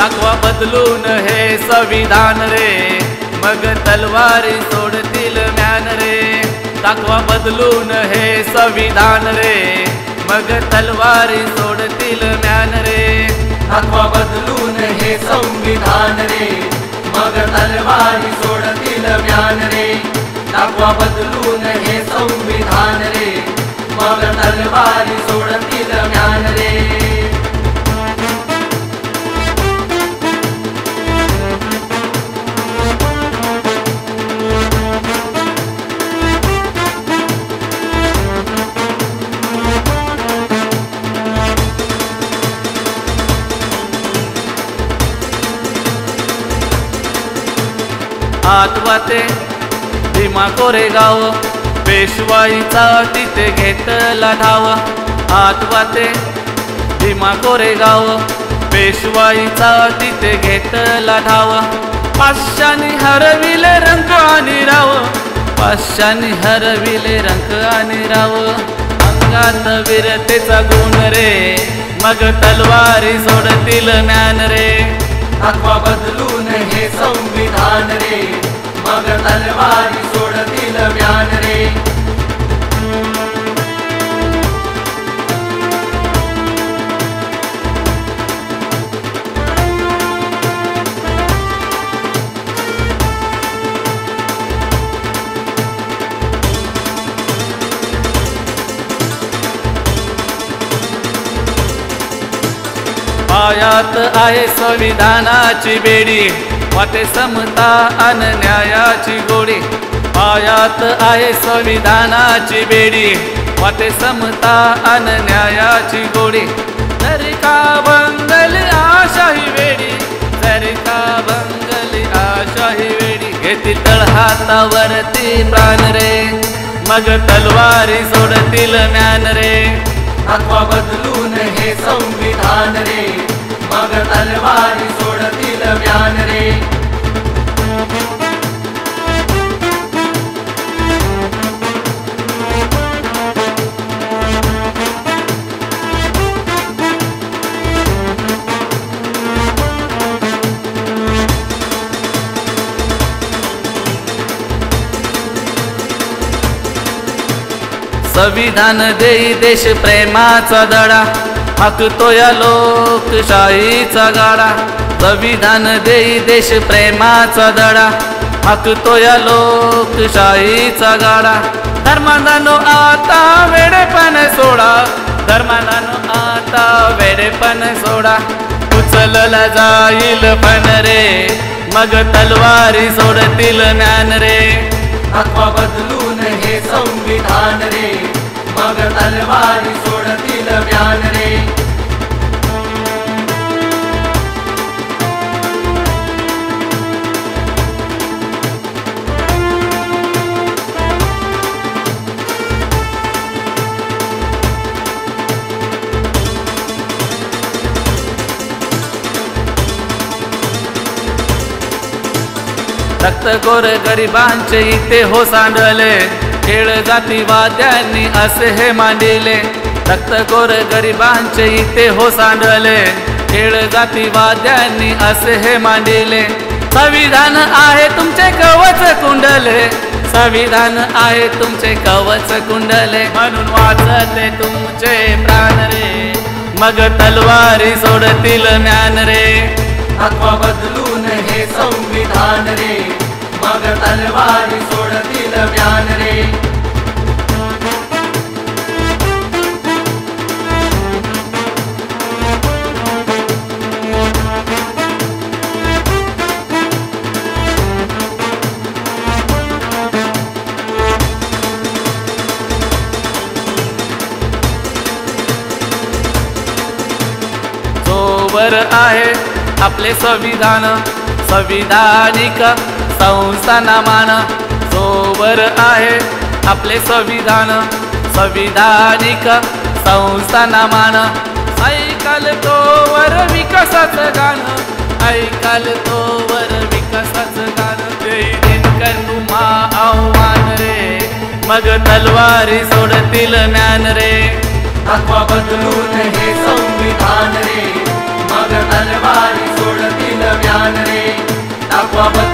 दाखवा बदलून हे संविधान रे, मग तलवारी सोडतील म्यान रे। दाखवा बदलून हे संविधान रे, मग तलवारी सोडतील म्यान रे। दाखवा बदलून हे संविधान रे, मग तलवारी सोडतील म्यान रे। दाखवा बदलून हे संविधान रे, मग तलवारी सोडतील म्यान रे। आठवते भीमा कोरेगाव, पेशवाईचा तिथे घेतला ठाव। आठवते भीमा कोरेगाव, पेशवाईचा तिथे घेतला ठाव। पाचशांनी हरविले रंग आणि राव, पाचशांनी हरविले रंग आणि राव। अंगात वीरतेचा गुण रे, मग तलवारी सोडतील म्यान रे। दाखवा बदलून हे संविधान रे, मग तलवारी सोडतील म्यान रे। पायात आहे संविधानाची बेडी, वाटे समता अन न्यायाची गोडी। पायात आहे संविधानाची बेडी, वाटे समता अन न्यायाची गोडी। जरी का बंगली आशाही वेडी, जरी का बंगली आशाही वेडी। घेतील तळहातावरती प्राण रे, मग तलवारी सोडतील म्यान रे। दाखवा बदलून हे संविधान रे, मग तलवारी सोडतील म्यान रे। संविधान देई देश प्रेमाचा धडा, हाकतो या लोकशाहीचा गाडा। संविधान देई देश प्रेमाचा धडा, हाकतो या लोकशाहीचा गाडा। धर्मांनो आता वेडेपण सोडा, धर्मांनो आता वेडेपण सोडा। उचलला जाईल पण रे, मग तलवारी सोडतील म्यान रे। दाखवा बदलून हे संविधान रे, मग तलवारी सोडतील म्यान रे। रक्त गोर गरिबांचे इथे हो सांडले, खेळ जातीवाद्यांनी असे हे मांडिले। रक्त गोर गरिबांचे इथे हो सांडले, खेळ जातीवाद्यांनी असे हे मांडिले। संविधान आहे तुमचे कवच कुंडले, संविधान आहे तुमचे कवच कुंडले। म्हणून वाचते तुमचे प्राण रे, मग तलवारी सोडतील म्यान रे। दाखवा बदलून हे संविधान रे, मग तलवारी सोडतील म्यान रे। जोवर आहे आपले संविधान, संविधानिक संस्थांना मान। जोवर आहे आपले संविधान, संविधानिक संस्थांना मान। ऐकाल तोवर विकासाचं गाणं, ऐकाल तोवर विकासाचं गाणं। देई दिनकर तुम्हा आव्हान रे, मग तलवारी सोडतील म्यान रे। दाखवा बदलून हे संविधान रे, मग तलवारी सोडतील ज्ञान रे दाखवा